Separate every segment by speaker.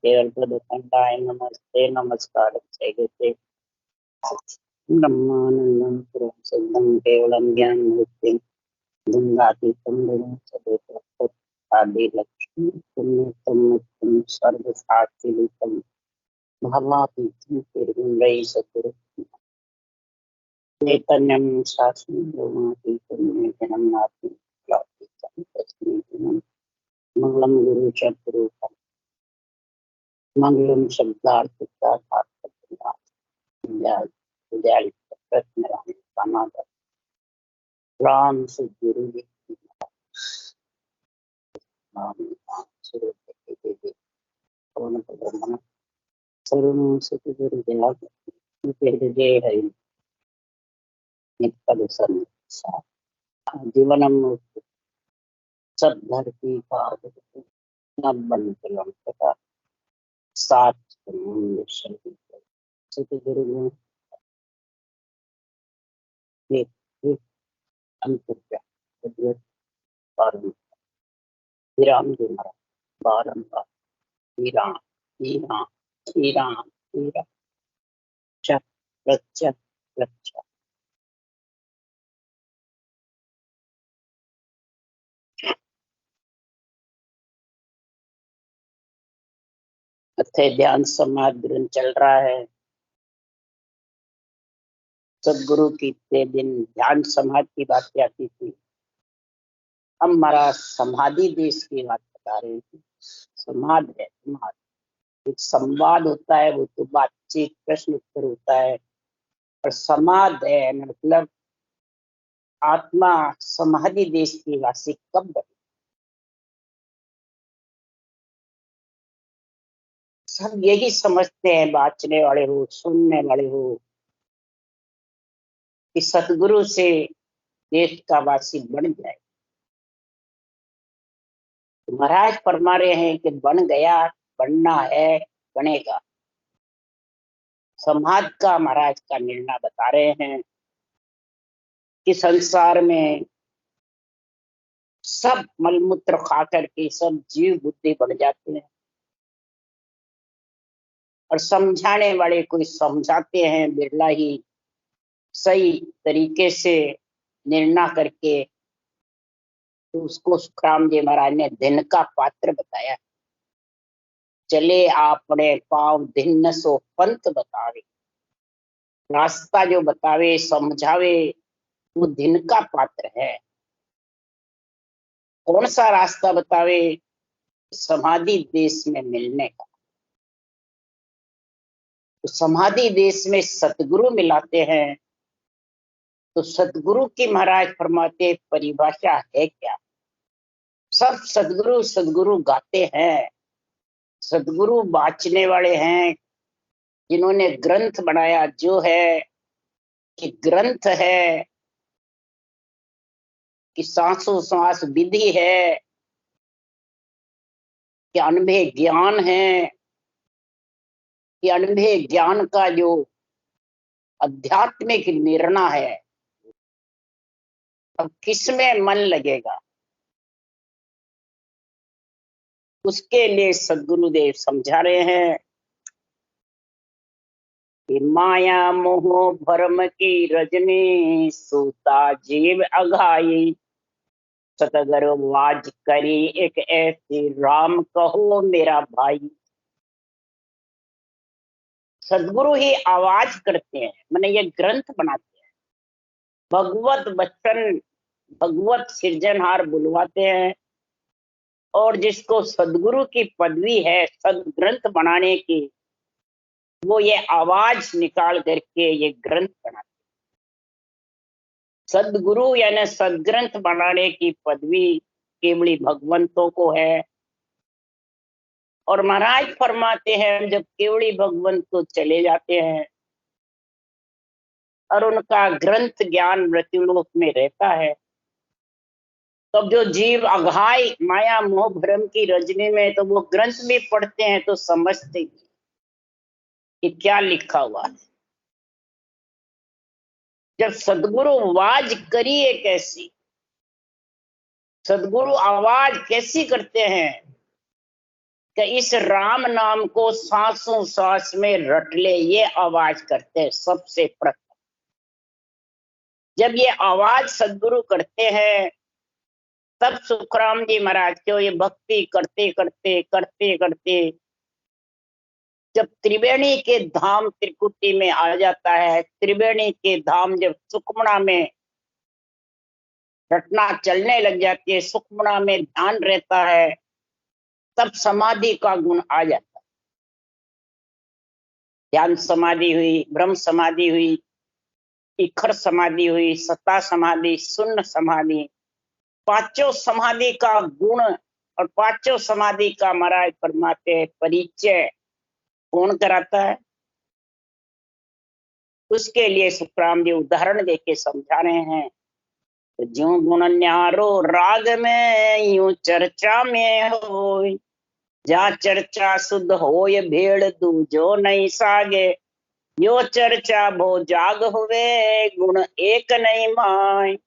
Speaker 1: केवल प्रदुखंडाय नमस्ते नमस्कार जयते ब्रह्मानंदं पुरुषं सिद्धं केवलं ज्ञानमूर्तिं गंगातीतं सदैव आदि लक्ष्मी पुण्यतमं सर्वसाक्षिलितं भावातीतं तिरुगुंडै सद्गुरु चैतन्यं शास्त्रं ब्रह्मातीतं ज्ञाननाथं क्लातीतं तस्मै मंगलम गुरु चतुरूपम मंगलम शब्दार्थ राम से गुरु जी जीवनम सद्धरती का सात सतगुरु ने विराम दे मरा बारंबार विराम विराम विराम विराम चक प्रचक प्रचक अथे ध्यान समाधि चल रहा है। सदगुरु की इतने दिन ध्यान समाधि की बातें आती थी। हम हमारा समाधि देश की बात बता रहे थे। समाधि है समाधि, एक संवाद होता है, वो तो बातचीत प्रश्न उत्तर होता है। और समाधि है मतलब आत्मा समाधि देश की वासी कब बनी। सब यही समझते हैं, बाँचने वाले हो सुनने वाले हो, कि सतगुरु से देश का वासी बन जाए। महाराज फरमा रहे हैं कि बन गया, बनना है, बनेगा। समाज का महाराज का निर्णय बता रहे हैं कि संसार में सब मलमूत्र खा करके सब जीव बुद्धि बढ़ जाते हैं और समझाने वाले कोई समझाते हैं, बिरला ही सही तरीके से निर्णय करके। तो उसको सुखराम जी महाराज ने दिन का पात्र बताया। चले आपने पाव दिन सो पंथ बतावे, रास्ता जो बतावे समझावे वो दिन का पात्र है। कौन सा रास्ता बतावे? समाधि देश में मिलने का। तो समाधि देश में सतगुरु मिलाते हैं। तो सतगुरु की महाराज फरमाते परिभाषा है क्या? सब सतगुरु सतगुरु गाते हैं, सतगुरु बाँचने वाले हैं, जिन्होंने ग्रंथ बनाया। जो है कि ग्रंथ है कि सांसों सांस विधि है कि अनुभे ज्ञान है कि अनुभे ज्ञान का जो आध्यात्मिक निर्णय है। अब किसमें मन लगेगा उसके लिए सद्गुरुदेव समझा रहे हैं कि माया मोह भरम की रजनी सूता जीव अघाई, सतगुरु वाज करी एक ऐसी राम कहो मेरा भाई। सदगुरु ही आवाज करते हैं, मैंने ये ग्रंथ बनाते हैं, भगवत वचन भगवत सृजनहार बुलवाते हैं। और जिसको सदगुरु की पदवी है सदग्रंथ बनाने की, वो ये आवाज निकाल करके ये ग्रंथ बनाते। सदगुरु यानी सदग्रंथ बनाने की पदवी केवली भगवंतों को है। और महाराज फरमाते हैं जब केवली भगवंत तो चले जाते हैं और उनका ग्रंथ ज्ञान मृत्युलोक में रहता है, तब जो जीव अघाई माया मोह भ्रम की रजनी में, तो वो ग्रंथ भी पढ़ते हैं तो समझते कि क्या लिखा हुआ है। जब सदगुरु आवाज करी एक ऐसी, सदगुरु आवाज कैसी करते हैं कि इस राम नाम को सांसों सांस में रट ले, ये आवाज करते हैं सबसे प्रथम। जब ये आवाज सदगुरु करते हैं तब सुखराम जी महाराज को ये भक्ति करते करते करते करते जब त्रिवेणी के धाम त्रिकुटी में आ जाता है, त्रिवेणी के धाम जब सुखमणा में रटना चलने लग जाती है, सुखमणा में ध्यान रहता है, तब समाधि का गुण आ जाता है। ध्यान समाधि हुई, ब्रह्म समाधि हुई, इखर समाधि हुई, सत्ता समाधि, शून्य समाधि, पांचों समाधि का गुण और पांचों समाधि का महाराज परमात्मा परिचय कौन कराता है? उसके लिए सुखराम जी उदाहरण देके समझा रहे हैं। तो ज्यों गुण न्यारो राग में, यूं चर्चा में हो, जा चर्चा शुद्ध होय भेड़ दूजो नहीं सागे, यो चर्चा भो जाग हुए, गुण एक नहीं माय।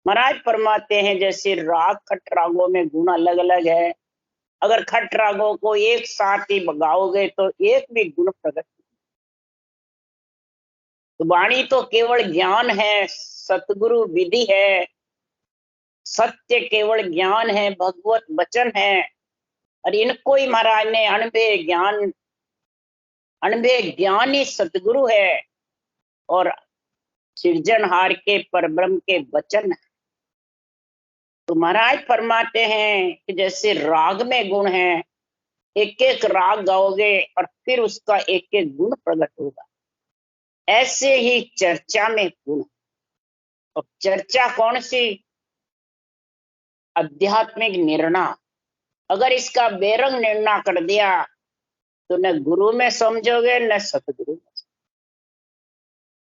Speaker 1: महाराज फरमाते हैं जैसे राग खट रागों में गुण अलग अलग है, अगर खट रागों को एक साथ ही बगाओगे तो एक भी गुण प्रकट। तो वाणी तो केवल ज्ञान है, सतगुरु विधि है, सत्य केवल ज्ञान है, भगवत वचन है, और इनको ही महाराज ने अनबे ज्ञान ही सतगुरु है और सृजनहार के परब्रह्म के वचन है। तो महाराज फरमाते हैं कि जैसे राग में गुण है, एक एक राग गाओगे और फिर उसका एक एक गुण प्रकट होगा, ऐसे ही चर्चा में गुण। और चर्चा कौन सी? आध्यात्मिक निर्णय। अगर इसका बेरंग निर्णय कर दिया तो न गुरु में समझोगे न सतगुरु में,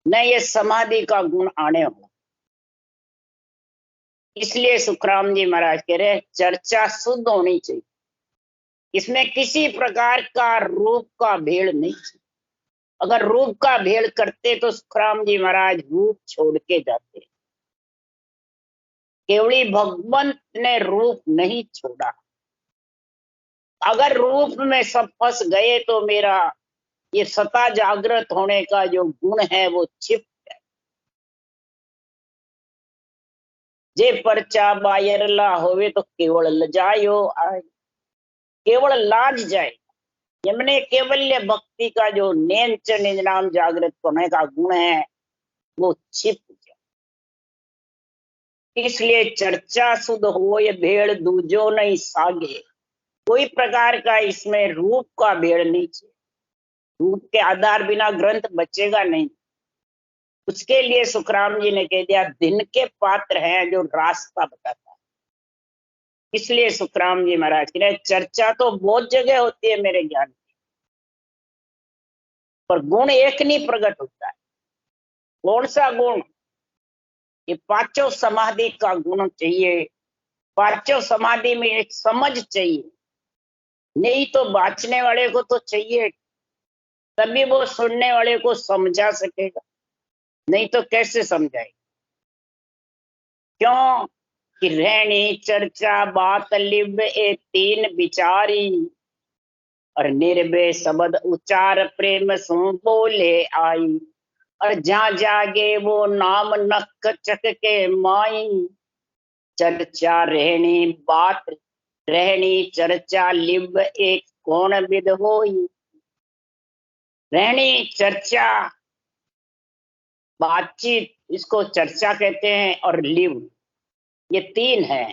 Speaker 1: न ये समाधि का गुण आने होगा। इसलिए सुखराम जी महाराज कह रहे चर्चा शुद्ध होनी चाहिए, इसमें किसी प्रकार का रूप का भेड़ नहीं चाहिए। अगर रूप का भेड़ करते तो सुखराम जी महाराज रूप छोड़ के जाते। केवली भगवंत ने रूप नहीं छोड़ा। अगर रूप में सब फंस गए तो मेरा ये सता जागृत होने का जो गुण है वो छिप है। जे परचा बायरला होवे तो केवल लजायो आए, केवल लाज जाए। यमने केवल्य भक्ति का जो नेंच निज नाम जागृत होने का गुण है वो छिप जाए। इसलिए चर्चा शुद्ध हो ये भेड़ दूजो नहीं सागे, कोई प्रकार का इसमें रूप का भेड़ नहीं चाहिए। रूप के आधार बिना ग्रंथ बचेगा नहीं। उसके लिए सुखराम जी ने कह दिया दिन के पात्र हैं जो रास्ता बताता है। इसलिए सुखराम जी महाराज कह रहे चर्चा तो बहुत जगह होती है मेरे ज्ञान की, पर गुण एक नहीं प्रकट होता है। कौन सा गुण? ये पांचों समाधि का गुण चाहिए। पांचों समाधि में एक समझ चाहिए, नहीं तो बाँचने वाले को तो चाहिए, तभी वो सुनने वाले को समझा सकेगा, नहीं तो कैसे समझाए? क्यों कि रहनी चर्चा बात लिव ए तीन विचारी, और निर्भय शब्द उच्चार प्रेम सु बोले आई, और जहाँ जागे वो नाम नख चक के माई। चर्चा रहनी बात रहनी चर्चा लिव एक कौन विद होई। रहनी चर्चा बातचीत, इसको चर्चा कहते हैं, और लिव ये तीन है।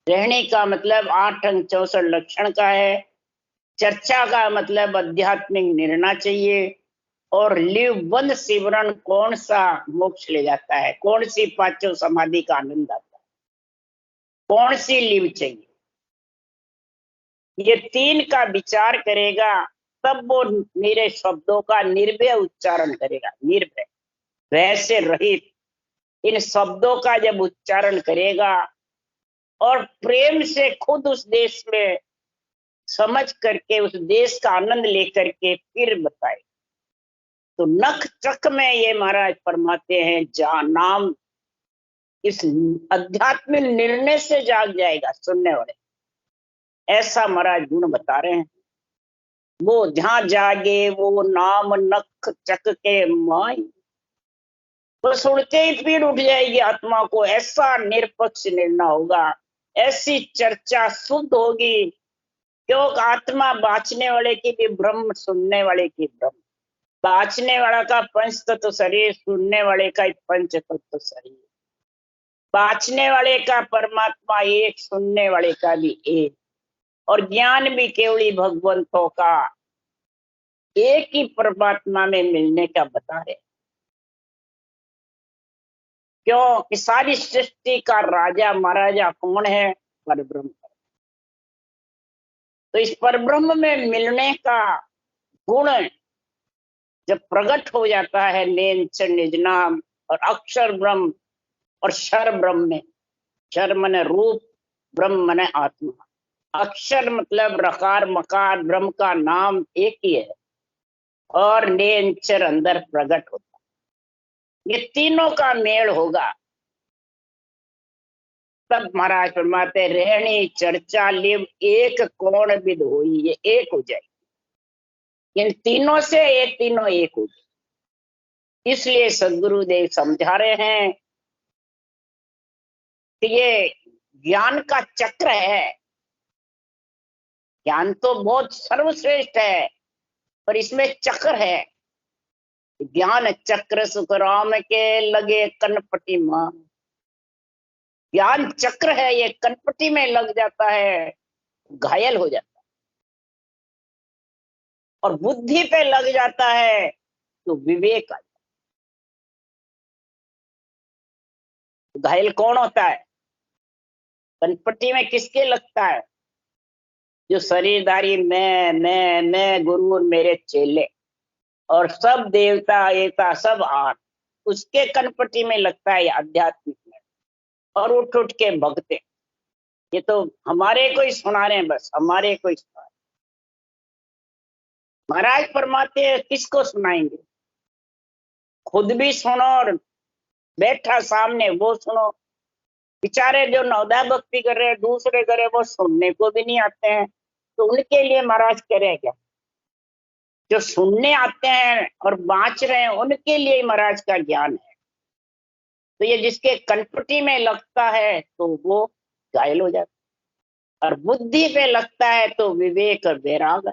Speaker 1: रहने का मतलब 8 अंग 64 लक्षण का है, चर्चा का मतलब आध्यात्मिक निर्णय चाहिए, और लिव बंद सिमरन कौन सा मोक्ष ले जाता है, कौन सी पांचों समाधि का आनंद आता है, कौन सी लिव चाहिए, ये तीन का विचार करेगा तब वो मेरे शब्दों का निर्भय उच्चारण करेगा। निर्भय, भय से रहित इन शब्दों का जब उच्चारण करेगा और प्रेम से खुद उस देश में समझ करके उस देश का आनंद लेकर के फिर बताए, तो नख चक में ये महाराज फरमाते हैं जा नाम इस आध्यात्मिक निर्णय से जाग जाएगा सुनने वाले। ऐसा महाराज गुण बता रहे हैं। वो जहां जागे वो नाम नख चक के माई, तो सुनते ही पीड़ उठ जाएगी आत्मा को। ऐसा निरपक्ष निर्णय होगा, ऐसी चर्चा शुद्ध होगी, क्योंकि आत्मा बाँचने वाले की भी ब्रह्म, सुनने वाले की ब्रह्म। बाँचने वाला का पंच तत्व शरीर, सुनने वाले का पंच तत्व शरीर। बाँचने वाले का परमात्मा एक, सुनने वाले का भी एक, और ज्ञान भी केवली भगवंतों का एक ही परमात्मा में मिलने का बता रहे। क्यों कि सारी सृष्टि का राजा महाराजा कौन है? परब्रह्म। तो इस परब्रह्म में मिलने का गुण जब प्रकट हो जाता है नेम च निज नाम और अक्षर ब्रह्म और क्षर ब्रह्म में, क्षर मने रूप, ब्रह्म मने आत्मा। अक्षर मतलब रकार मकार, ब्रह्म का नाम एक ही है, और नेचर अंदर प्रकट होता है। ये तीनों का मेल होगा तब महाराज फरमाते रहनी चर्चा लिव एक कौन विद होई, ये एक हो जाएगी। इन तीनों से ये तीनों एक हो जाए। इसलिए सदगुरुदेव समझा रहे हैं कि ये ज्ञान का चक्र है। ज्ञान तो बहुत सर्वश्रेष्ठ है, पर इसमें चक्र है। ज्ञान चक्र सुखराम के लगे कनपटी मां। ज्ञान चक्र है, ये कनपटी में लग जाता है, घायल हो जाता है, और बुद्धि पे लग जाता है तो विवेक आ जाता है। घायल कौन होता है? कनपटी में किसके लगता है? जो शरीरधारी मैं गुरु और मेरे चेले और सब देवता एवता सब आठ, उसके कनपटी में लगता है आध्यात्मिक में, और उठ उठ के भगते। ये तो हमारे को ही सुना रहे हैं, बस हमारे को ही सुना रहे। महाराज फरमाते हैं किसको सुनाएंगे? खुद भी सुनो और बैठा सामने वो सुनो। बेचारे जो नवदा भक्ति कर रहे हैं, दूसरे करे, वो सुनने को भी नहीं आते हैं, तो उनके लिए महाराज करे क्या? जो सुनने आते हैं और बाँच रहे हैं, उनके लिए महाराज का ज्ञान है। तो ये जिसके कनपटी में लगता है तो वो घायल हो जाता है, और बुद्धि पे लगता है तो विवेक और वैराग।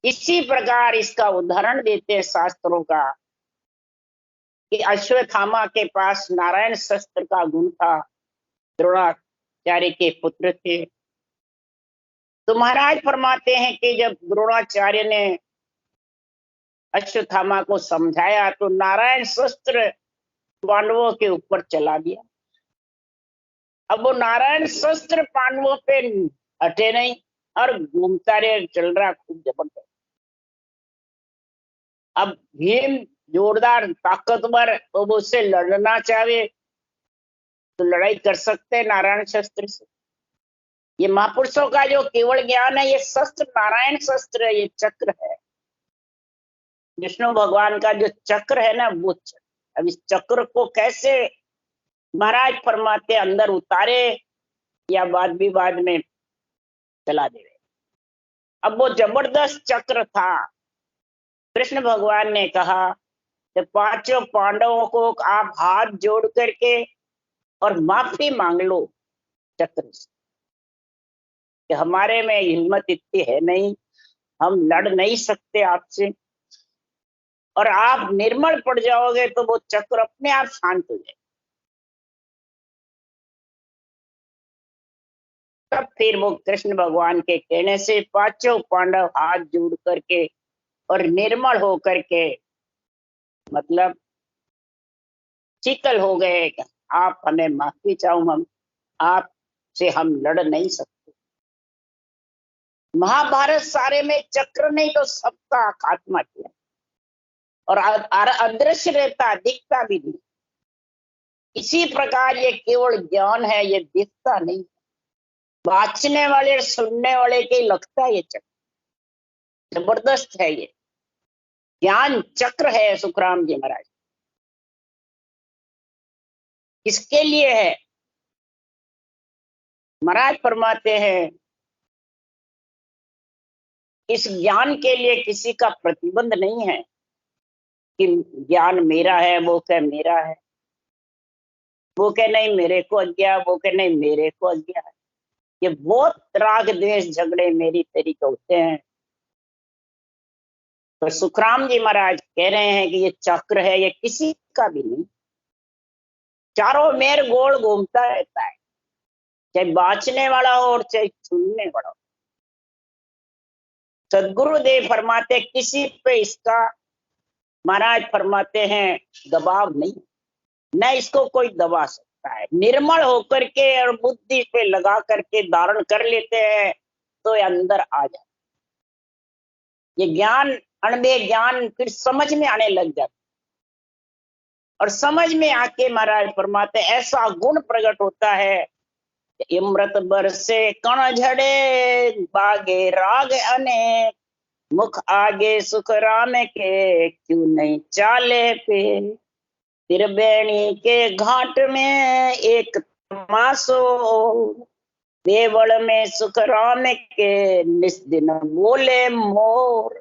Speaker 1: इसी प्रकार इसका उदाहरण देते हैं शास्त्रों का कि अश्वत्थामा के पास नारायण शस्त्र का गुण था, द्रोणाचार्य के पुत्र थे। तो महाराज फरमाते हैं कि जब द्रोणाचार्य ने अश्वत्थामा को समझाया तो नारायण शस्त्र पांडवों के ऊपर चला दिया। अब वो नारायण शस्त्र पांडवों पे हटे नहीं, और घूमता रहे, चल रहा खूब जबरदस्त। अब भीम जोरदार ताकतवर, तो वो उससे लड़ना चाहे तो लड़ाई कर सकते हैं नारायण शस्त्र से। ये महापुरुषों का जो केवल ज्ञान है, ये शस्त्र नारायण शस्त्र है, ये चक्र है। विष्णु भगवान का जो चक्र है ना, वो चक्र। अब इस चक्र को कैसे महाराज फरमाते अंदर उतारे या बाद विवाद में चला दे। अब वो जबरदस्त चक्र था। कृष्ण भगवान ने कहा कि पांचों पांडवों को आप हाथ जोड़ करके और माफी मांग लो चक्र से, कि हमारे में हिम्मत इतनी है नहीं, हम लड़ नहीं सकते आपसे, और आप निर्मल पड़ जाओगे तो वो चक्र अपने आप शांत हो जाए। तब फिर वो कृष्ण भगवान के कहने से पांचों पांडव हाथ जोड़ करके और निर्मल हो करके, मतलब शीतल हो गए, आप हमें माफी चाहो, हम आपसे हम लड़ नहीं सकते। महाभारत सारे में चक्र नहीं तो सबका खात्मा किया, और अदृश्य रहता, दिखता भी नहीं। इसी प्रकार ये केवल ज्ञान है, ये दिखता नहीं। बाँचने वाले सुनने वाले के लगता है ये चक्र जबरदस्त है। ये ज्ञान चक्र है सुखराम जी महाराज। किसके लिए है? महाराज फरमाते हैं इस ज्ञान के लिए किसी का प्रतिबंध नहीं है कि ज्ञान मेरा है, वो कहे मेरा है, वो कहे नहीं मेरे को अज्ञा, वो कहे नहीं मेरे को अज्ञा है। ये बहुत राग द्वेष झगड़े मेरी तेरी के होते हैं। तो सुखराम जी महाराज कह रहे हैं कि ये चक्र है, ये किसी का भी नहीं, चारों मेर गोल घूमता रहता है, चाहे बांचने वाला हो और चाहे छूने वाला हो। सदगुरुदेव फरमाते किसी पे इसका, महाराज फरमाते हैं दबाव नहीं, न इसको कोई दबा सकता है। निर्मल होकर के और बुद्धि पे लगा करके धारण कर लेते हैं तो ये अंदर आ जाए। ये ज्ञान, अणबे ज्ञान फिर समझ में आने लग जाता, और समझ में आके महाराज फरमाते ऐसा गुण प्रकट होता है, इमृत बरसे कण झड़े, बागे राग अनेक, मुख आगे सुख राम के, क्यों नहीं चाले पे। त्रिवेणी के घाट में एक तमासो, देवल में सुख राम के, निस्दिन बोले मोर।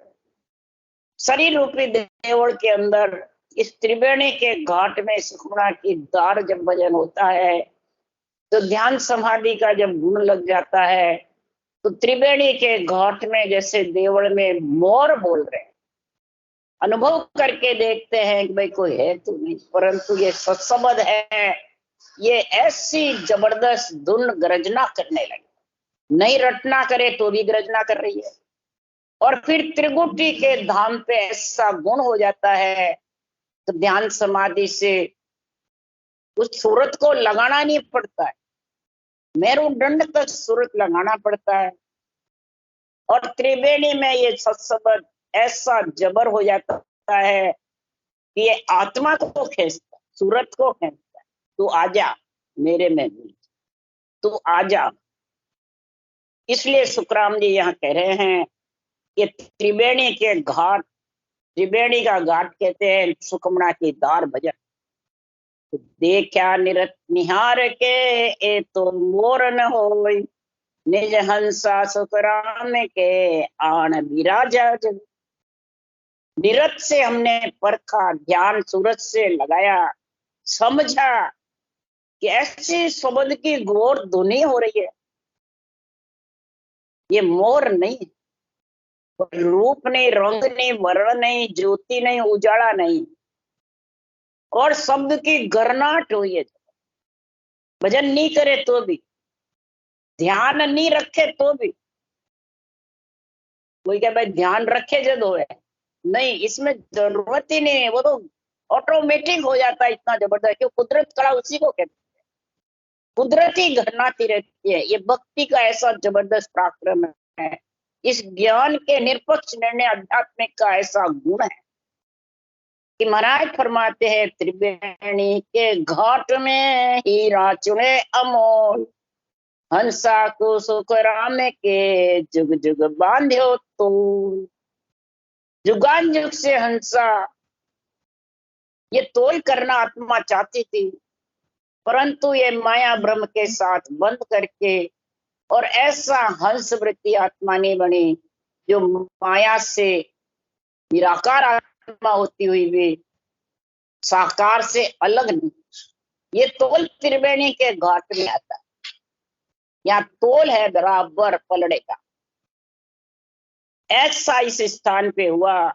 Speaker 1: शरीर रूपी देवल के अंदर इस त्रिवेणी के घाट में सुखमणा की दार जब भजन होता है, तो ध्यान समाधि का जब गुण लग जाता है, तो त्रिवेणी के घाट में जैसे देवल में मोर बोल रहे हैं। अनुभव करके देखते हैं कि भाई कोई है तो नहीं, परंतु ये सत्संबद है, ये ऐसी जबरदस्त धुन गर्जना करने लगी, नहीं रटना करे तो भी गर्जना कर रही है। और फिर त्रिगुटी के धाम पे ऐसा गुण हो जाता है, तो ध्यान समाधि से उस सूरत को लगाना नहीं पड़ता है, मेरुदंड तक सूरत लगाना पड़ता है। और त्रिवेणी में ये सत्संबद ऐसा जबर हो जाता है कि ये आत्मा को खींचता, सूरत को खींचता है। तू आजा मेरे में भी, तू आजा। इसलिए सुखराम जी यहाँ कह रहे हैं कि त्रिवेणी के घाट, त्रिवेणी का घाट कहते हैं सुखमणा की दार भजन। तो देखा निरत निहार के, ए तो मोर न होय, निज हंसा सुखराम के, आन विराजा जग। निरत से हमने परखा, ध्यान सूरत से लगाया, समझा कि ऐसी शब्द की घोर धुनी हो रही है। ये मोर नहीं, रूप नहीं, रंग नहीं, वर्ण नहीं, ज्योति नहीं, उजाला नहीं, और शब्द की गर्नाट हुई है। भजन नहीं करे तो भी, ध्यान नहीं रखे तो भी, कोई क्या भाई ध्यान रखे जब हो, नहीं, इसमें जरूरत ही नहीं है, वो तो ऑटोमेटिक हो जाता है। इतना जबरदस्त, क्यों कुदरत कला उसी को कहते हैं, कुदरती घटनाती रहती है। ये भक्ति का ऐसा जबरदस्त पराक्रम है, इस ज्ञान के निरपेक्ष निर्णय आध्यात्मिक का ऐसा गुण है कि महाराज फरमाते हैं त्रिवेणी के घाट में हीरा चुने अमोल, हंसा को सुख राम के, जुग जुग बांध्यो तो। जुगान जुग से हंसा ये तोल करना आत्मा चाहती थी, परंतु ये माया ब्रह्म के साथ बंद करके, और ऐसा हंस वृत्ति आत्मा नहीं बनी जो माया से निराकार आत्मा होती हुई भी साकार से अलग नहीं। ये तोल त्रिवेणी के घाट में आता है, यहाँ तोल है बराबर पलड़े का, ऐसा इस स्थान पे हुआ।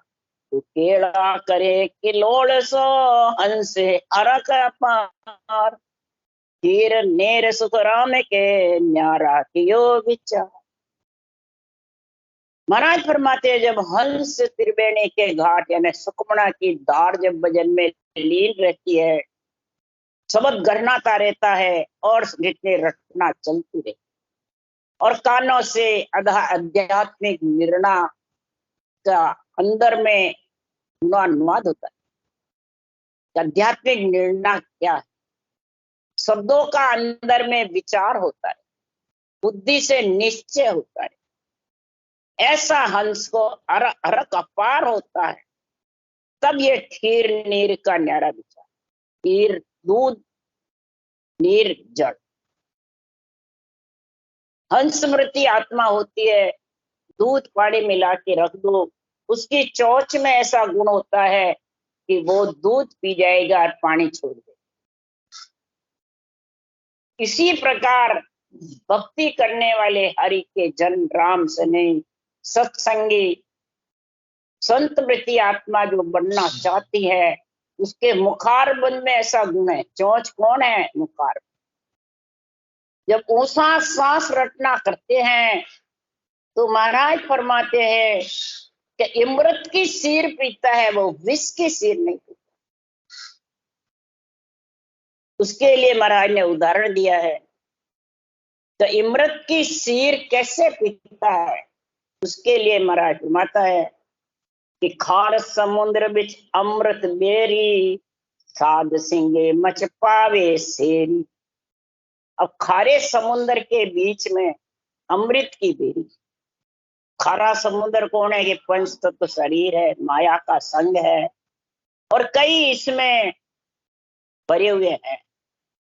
Speaker 1: तो केड़ा करे किलोड़ सो, हंसे अरक अपार, तीर नेर सुख राम के, न्यारा कियो विचार। महाराज फरमाते हैं जब हंस त्रिवेणी के घाट यानी सुखमणा की धार जब भजन में लीन रहती है, शब्द गरनाता रहता है और जितने रटना चलती रहती, और कानों से आध्यात्मिक निर्णय का अंदर में अनुवाद होता है। आध्यात्मिक निर्णय क्या है, शब्दों का अंदर में विचार होता है, बुद्धि से निश्चय होता है। ऐसा हंस को अरक अपार होता है, तब ये खीर नीर का न्यारा विचार, खीर दूध, नीर जल, हंसमृति आत्मा होती है, दूध पानी मिला के रख दो, उसकी चोंच में ऐसा गुण होता है कि वो दूध पी जाएगा और पानी छोड़ देगा। इसी प्रकार भक्ति करने वाले हरि के जन, राम सने सत्संगी संत वृत्ति आत्मा जो बनना चाहती है, उसके मुखारबंद में ऐसा गुण है। चोंच कौन है? मुखार। जब ऊंचा सांस रटना करते हैं तो महाराज फरमाते हैं कि इमृत की सीर पीता है, वो विष की सीर नहीं पीता। उसके लिए महाराज ने उदाहरण दिया है। तो इमृत की सीर कैसे पीता है, उसके लिए महाराज फरमाता है कि खार समुद्र बिच अमृत बेरी, साध सिंगे मच पावे सेरी। अब खारे समुद्र के बीच में अमृत की बेरी। खारा समुद्र कौन है? ये पंच तत्व शरीर है, माया का संग है, और कई इसमें भरे हुए हैं।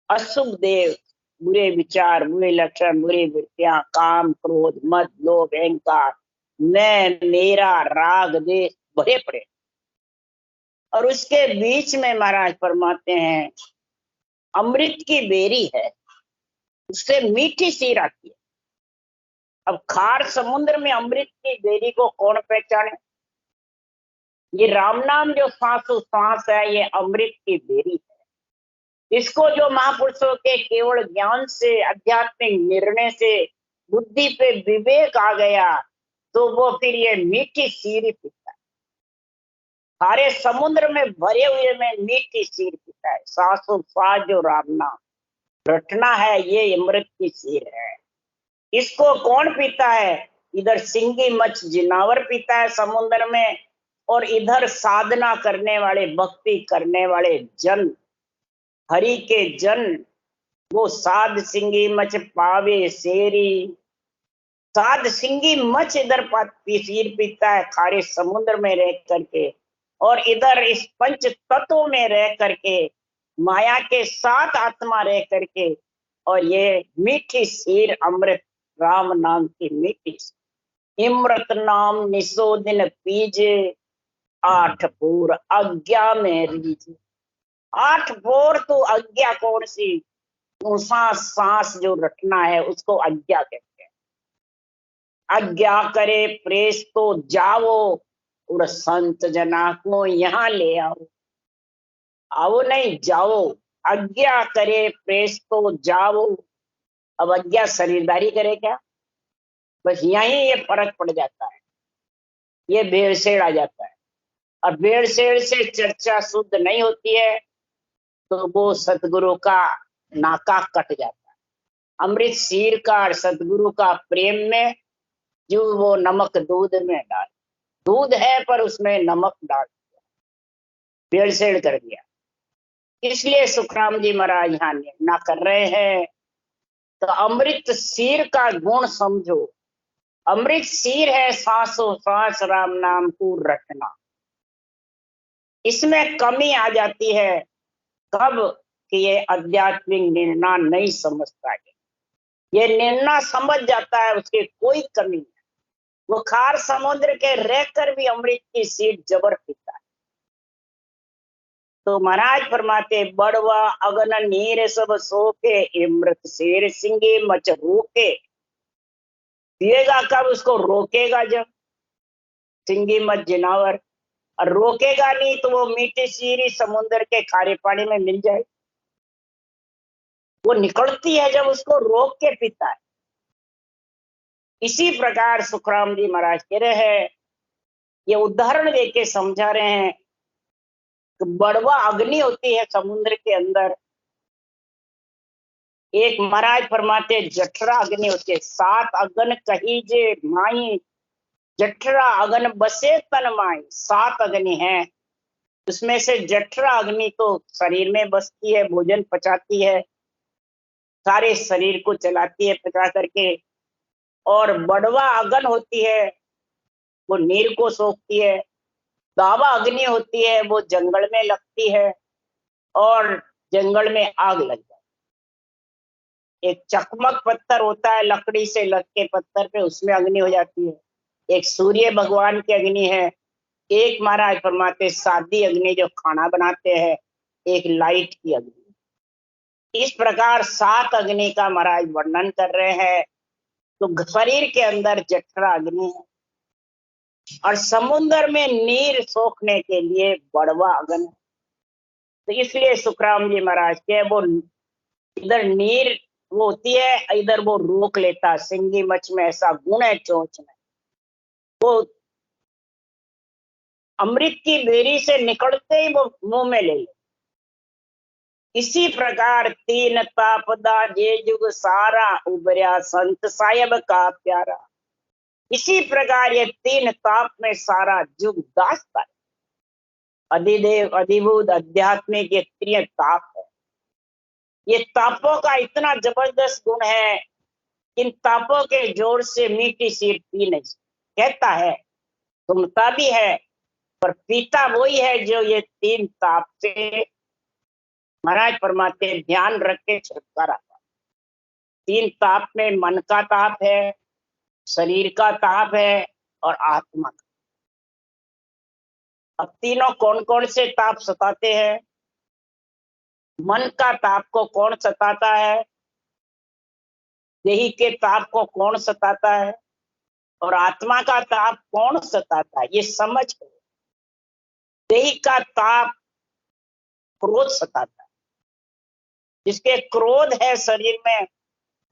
Speaker 1: अशुभ देव, बुरे विचार, बुरे लक्षण, बुरी वृत्तियां, काम, क्रोध, मद, लोभ, अहंकार, मैं, मेरा, राग, देश भरे पड़े। और उसके बीच में महाराज फरमाते हैं अमृत की बेरी है, उससे मीठी सीर आती है। अब खार समुद्र में अमृत की बेरी को कौन पहचाने? ये राम नाम जो सांसो सांस है, ये अमृत की बेरी है। इसको जो महापुरुषों के केवल ज्ञान से, आध्यात्मिक निर्णय से बुद्धि पे विवेक आ गया, तो वो फिर ये मीठी सीर पीता है। सारे समुद्र में भरे हुए में मीठी सीर पीता है। सांसो सांस जो राम नाम रटना है, ये अमृत की सीर है। इसको कौन पीता है? इधर सिंगी मछ जिनावर पीता है समुद्र में, और इधर साधना करने वाले, भक्ति करने वाले जन, हरि के जन, वो साध सिंगी मछ पावे सेरी। साध सिंगी मछ इधर सीर पीता है खारे समुद्र में रह करके, और इधर इस पंच तत्वों में रह करके, माया के साथ आत्मा रह करके, और ये मीठी सीर अमृत राम नाम की मीठी। इमृत नाम निसो दिन पीजे, आठ पूर आज्ञा में रीजे। आठ भोर तो आज्ञा कौन सी? ऊंचा सांस जो रटना है, उसको आज्ञा कहते हैं। आज्ञा करे प्रेस तो जाओ, और संत जना को यहाँ ले आओ। आओ नहीं, जाओ। आज्ञा करे प्रेस तो जाओ। अब आज्ञा शरीरदारी करे क्या? बस यहीं ये फर्क पड़ जाता है, ये भेड़सेड़ आ जाता है। और भेड़सेड़ से चर्चा शुद्ध नहीं होती है, तो वो सतगुरु का नाका कट जाता है। अमृत सीर का और सतगुरु का प्रेम में जो वो नमक दूध में डाल, दूध है पर उसमें नमक डाल दिया, भेड़सेड़ कर दिया। इसलिए सुखराम जी महाराज यहाँ निर्णय कर रहे हैं, तो अमृत सीर का गुण समझो। अमृत सीर है सांसों सांस राम नाम को रटना। इसमें कमी आ जाती है कब? कि ये आध्यात्मिक निर्णय नहीं समझता है। ये निर्णय समझ जाता है, उसके कोई कमी नहीं। वो खार समुद्र के रहकर भी अमृत की सीट जबर पीता है। तो महाराज फरमाते बड़वा अगन नीर सब सोके, इमृत शेर सिंगे मच रोके। पिएगा कब? उसको रोकेगा जब। सिंगी मच जिनावर, और रोकेगा नहीं तो वो मीठी सीरी समुद्र के खारे पानी में मिल जाए। वो निकलती है जब उसको रोक के पीता है। इसी प्रकार सुखराम जी महाराज कह रहे हैं, ये उदाहरण देके समझा रहे हैं कि बड़वा अग्नि होती है समुद्र के अंदर। एक महाराज फरमाते जठरा अग्नि होती है। सात अगन कही जे माई, जठरा अगन बसे तन माई। सात अग्नि है, उसमें से जठरा अग्नि तो शरीर में बसती है, भोजन पचाती है, सारे शरीर को चलाती है पचा करके। और बड़वा अगन होती है, वो नीर को सोखती है। दावा अग्नि होती है, वो जंगल में लगती है और जंगल में आग लग जाती एक चकमक पत्थर होता है लकड़ी से लग के पत्थर पे, उसमें अग्नि हो जाती है। एक सूर्य भगवान की अग्नि है, एक महाराज फरमाते सादी अग्नि जो खाना बनाते हैं, एक लाइट की अग्नि। इस प्रकार 7 अग्नि का महाराज वर्णन कर रहे हैं। तो शरीर के अंदर जठरा अग्नि है, और समुद्र में नीर सोखने के लिए बड़वा अग्नि। तो इसलिए सुखराम जी महाराज के वो इधर नीर वो होती है, इधर वो रोक लेता। सिंगी मछ में ऐसा गुण है, चोंच में वो अमृत की बेरी से निकलते ही वो मुंह में ले ले। इसी प्रकार 3 तापदा जे जुग सारा, उबरिया संत साहेब का प्यारा। इसी प्रकार ये 3 ताप में सारा जुग दासता है। अधिदेव अधिभूत आध्यात्मिक ये 3 ताप है। ये तापों का इतना जबरदस्त गुण है, इन तापों के जोर से मीठी सीट पी नहीं कहता है, सुनता भी है, पर पीता वही है जो ये 3 ताप से महाराज परमात्मा ध्यान रख के छुटकारा पाए। 3 ताप में मन का ताप है, शरीर का ताप है और आत्मा का। अब तीनों कौन कौन से ताप सताते हैं? मन का ताप को कौन सताता है, देही के ताप को कौन सताता है, और आत्मा का ताप कौन सताता है, ये समझ। देही का ताप क्रोध सताता है। जिसके क्रोध है शरीर में,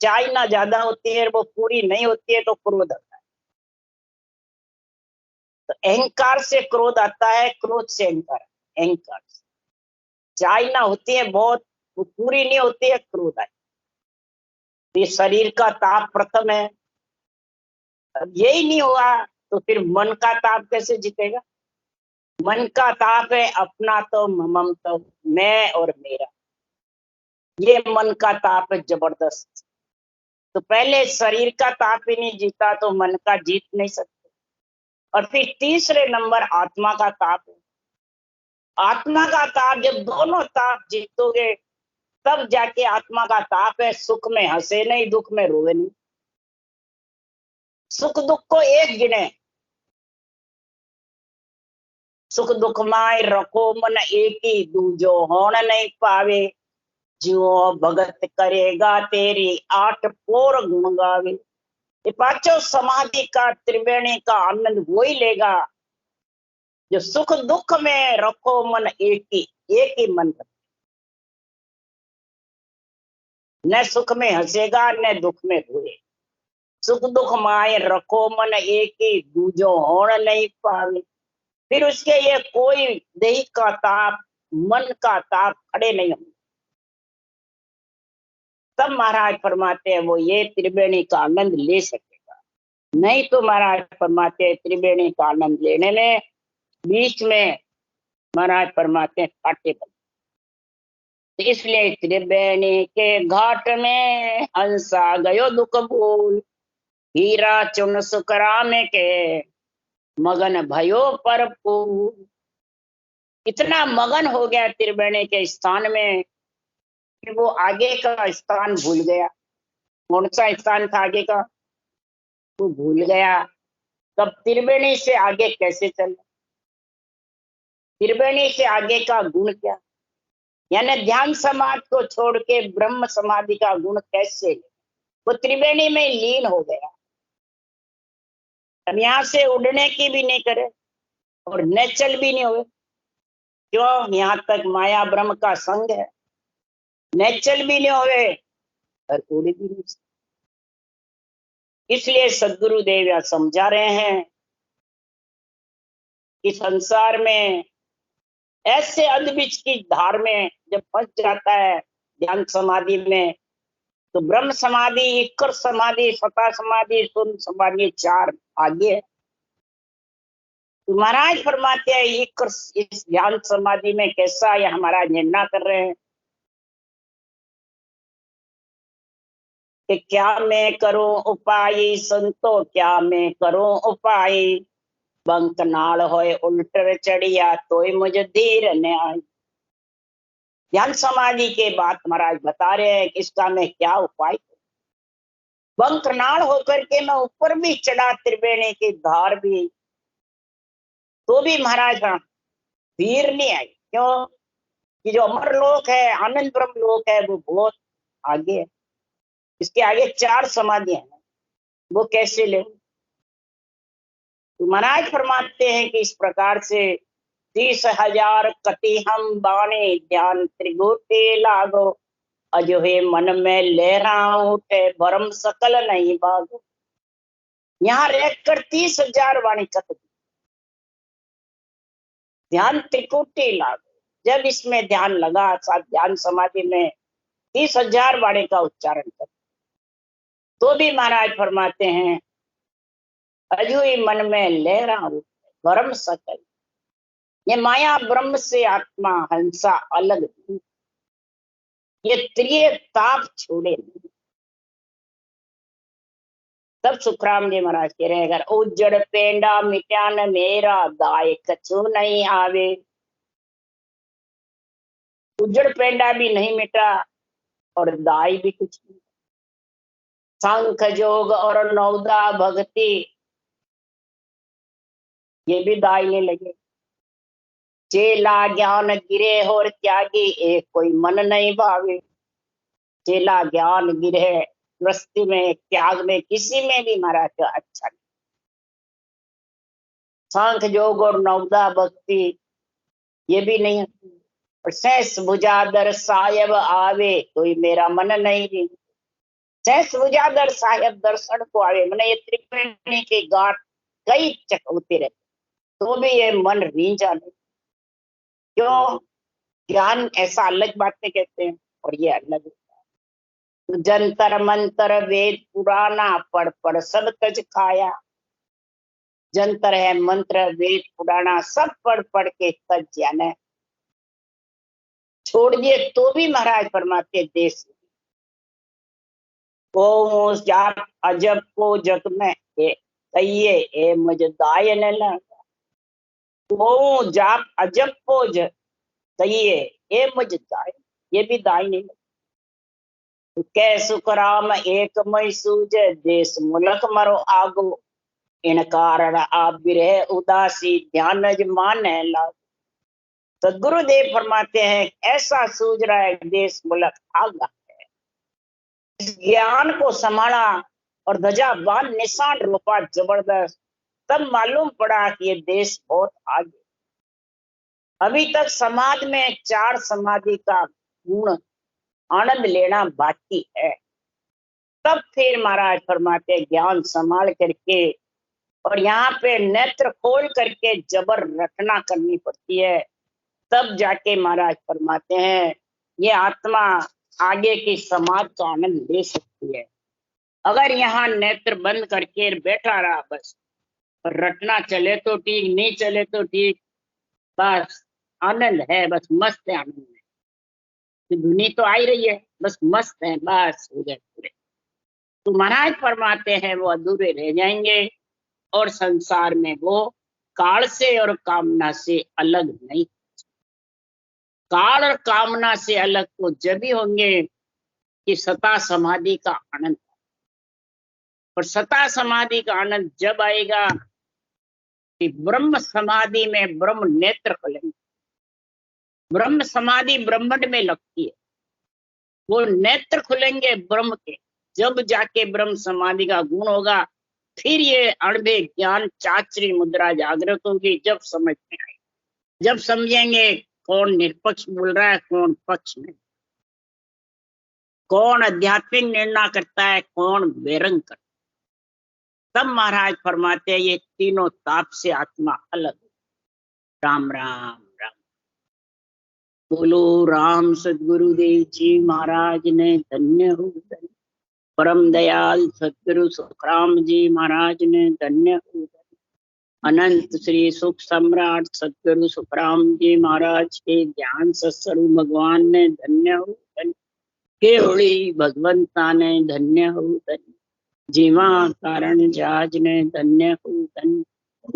Speaker 1: चाय ना ज्यादा होती है, वो पूरी नहीं होती है तो क्रोध आता है। तो अहंकार से क्रोध आता है, क्रोध से अहंकार, अहंकार से चाय ना होती है बहुत, वो पूरी नहीं होती है, क्रोध आए। ये शरीर का ताप प्रथम है। अब यही नहीं हुआ तो फिर मन का ताप कैसे जीतेगा? मन का ताप है अपना तो मम तो, मैं और मेरा। ये मन का ताप है जबरदस्त। तो पहले शरीर का ताप ही नहीं जीता तो मन का जीत नहीं सकते। और फिर तीसरे नंबर आत्मा का ताप है। आत्मा का ताप, जब दोनों ताप जीतोगे तब जाके आत्मा का ताप है। सुख में हंसे नहीं, दुख में रोए नहीं। सुख दुख को एक गिने, सुख दुख माय रखो मन एक ही, दूजो होन नहीं पावे। जो भगत करेगा तेरी 8 पोर गुण गावे। ये पांचों समाधि का त्रिवेणी का आनंद वो ही लेगा जो सुख दुख में रखो मन एक ही मन। न सुख में हंसेगा न दुख में रोए। सुख दुख माए रखो मन एक ही, दूजो होन नहीं पावे। फिर उसके ये कोई देही का ताप, मन का ताप खड़े नहीं होंगे। तब महाराज फरमाते हैं वो ये त्रिवेणी का आनंद ले सकेगा। नहीं तो महाराज फरमाते हैं त्रिवेणी का आनंद लेने में बीच में महाराज फरमाते हैं कांटे बन। तो इसलिए त्रिवेणी के घाट में हंसा गयो दुख भूल, हीरा चुन सुखराम के मगन भयो परपूर। इतना मगन हो गया त्रिवेणी के स्थान में कि वो आगे का स्थान भूल गया। कौन सा स्थान था आगे का, वो भूल गया। तब त्रिवेणी से आगे कैसे चले? त्रिवेणी से आगे का गुण क्या? यानी ध्यान समाधि को छोड़ के ब्रह्म समाधि का गुण कैसे? वो त्रिवेणी में लीन हो गया। अब यहाँ से उड़ने की भी नहीं करे और नेचल भी नहीं हुए। क्यों? यहाँ तक माया ब्रह्म का संग है। नेचल भी नहीं हुए और उड़ भी नहीं। इसलिए सदगुरु देव यह समझा रहे हैं कि संसार में ऐसे अंधबीज की धार में जब फंस जाता है ध्यान समाधि में, तो ब्रह्म समाधि, इक्कर समाधि, सता समाधि, शून्य समाधि 4 आगे है। तो महाराज फरमाते हैं इक्कर इस ध्यान समाधि में कैसा ये हमारा निर्णय कर रहे हैं कि क्या मैं करूं उपाय संतो, क्या मैं करूं उपाय। बंक नाल होए उल्टर चढ़िया तोय मुझे धीर न आई। ध्यान समाधि के बात महाराज बता रहे हैं कि इसका मैं क्या उपाय करूं। बंकनाल होकर के मैं ऊपर भी चढ़ा त्रिवेणी की धार भी, तो भी महाराज हाँ धीर नहीं आई। क्यों कि जो अमर लोक है, आनंद ब्रह्म लोक है, वो बहुत आगे है। इसके आगे 4 समाधियां हैं, वो कैसे ले। तो महाराज फरमाते हैं कि इस प्रकार से 30,000 कति हम बाणे ध्यान त्रिगुटे लागो, अजो हे मन में लहरा उठे भरम सकल नहीं भागो। यहाँ रहकर 30,000 वाणी कत ध्यान त्रिकुटी लागो। जब इसमें ध्यान लगा, साथ ध्यान समाधि में 30,000 वाणी का उच्चारण कर, तो भी महाराज फरमाते हैं अजू ही मन में लहरा उठे भरम सकल। ये माया ब्रह्म से आत्मा हंसा अलग नहीं, ये त्रिय ताप छोड़े नहीं। तब सुखराम जी महाराज कह रहे हैं अगर उज्जड़ पेंडा मिट्या न मेरा दाय कछु नहीं आवे। उज्जड़ पेंडा भी नहीं मिटा और दाय भी कुछ नहीं। शंख जोग और नौदा भक्ति ये भी दाय नहीं लगे। चेला ज्ञान गिरे और त्यागी एक कोई मन नहीं भावे। चेला ज्ञान गिरे गृहस्थी में, त्याग में, किसी में भी महाराज का अच्छा नहीं। सांख योग और नवदा भक्ति ये भी नहीं। और सहस भुजादर साहेब आवे कोई मेरा मन नहीं री। सहस भुजादर साहेब दर्शन को आवे, मैंने ये त्रिवेणी की घाट कई चकौते रहते, तो भी ये मन रींझा नहीं। क्यों? ज्ञान ऐसा अलग बातें कहते हैं और ये अलग। जंतर मंतर वेद पुराना पढ़ पढ़ सब तज खाया। जंतर है, मंत्र, वेद पुराना सब पढ़ पढ़ के तज जाना है। छोड़ दिए तो भी महाराज फरमाते देश को जाप अजब को जग में कहिए ए मुझ दाय न लगा। वो जाप अजब को जग कहिए ए मुझ दाय, ये भी दाय नहीं। कै सुखराम एक मई सूझ देश मुलक मरो आगो। इन कारण आप बिरह उदासी ध्यान मान लाग। सदगुरुदेव फरमाते हैं ऐसा सूझ रहा है देश मुलक आगा है। इस ज्ञान को संभाला और ध्वजा बांध निशान रोपा जबरदस्त, तब मालूम पड़ा कि ये देश बहुत आगे। अभी तक समाज में 4 समाधि का गुण आनंद लेना बाकी है। तब फिर महाराज फरमाते ज्ञान संभाल करके और यहाँ पे नेत्र खोल करके जबर रटना करनी पड़ती है, तब जाके महाराज फरमाते हैं ये आत्मा आगे की समाज का आनंद ले सकती है। अगर यहाँ नेत्र बंद करके बैठा रहा बस, रटना चले तो ठीक, नहीं चले तो ठीक, बस आनंद है, बस मस्त है, आनंद है। धुनी तो आ ही रही है, बस मस्त है, बस हो जाए पूरे। तो महाराज फरमाते हैं वो अधूरे रह जाएंगे और संसार में वो काल से और कामना से अलग नहीं। काल और कामना से अलग तो जब ही होंगे कि सता समाधि का आनंद। और सता समाधि का आनंद जब आएगा कि ब्रह्म समाधि में ब्रह्म नेत्र खुलेंगे। ब्रह्म समाधि ब्रह्मंड में लगती है, वो नेत्र खुलेंगे ब्रह्म के, जब जाके ब्रह्म समाधि का गुण होगा। फिर ये अणबे ज्ञान चाचरी मुद्रा जागृत होगी, जब समझ में आए, जब समझेंगे कौन निष्पक्ष बोल रहा है, कौन पक्ष में, कौन आध्यात्मिक निर्णय करता है, कौन बेरंग करता है। तब महाराज फरमाते हैं ये तीनों ताप से आत्मा अलग। राम राम राम। बोलो राम सदगुरुदेव जी महाराज ने धन्य हो। परम दयाल सदगुरु सुखराम जी महाराज ने धन्य हो। अनंत श्री सुख सम्राट सदगुरु सुखराम जी महाराज के ज्ञान सत्स्वरूप भगवान ने धन्य हो। केवड़ी भगवंता ने धन्य हो। जीवा कारण जाज ने धन्य हो।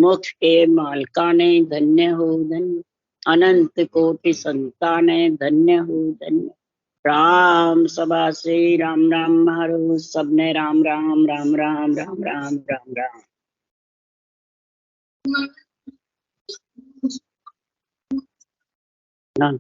Speaker 1: मोक्ष के मालका ने धन्य हो। अनंत कोटि संतान है, धन्य हो धन्य। राम सभा से राम राम हरो, सबने राम राम राम राम राम राम राम राम। ना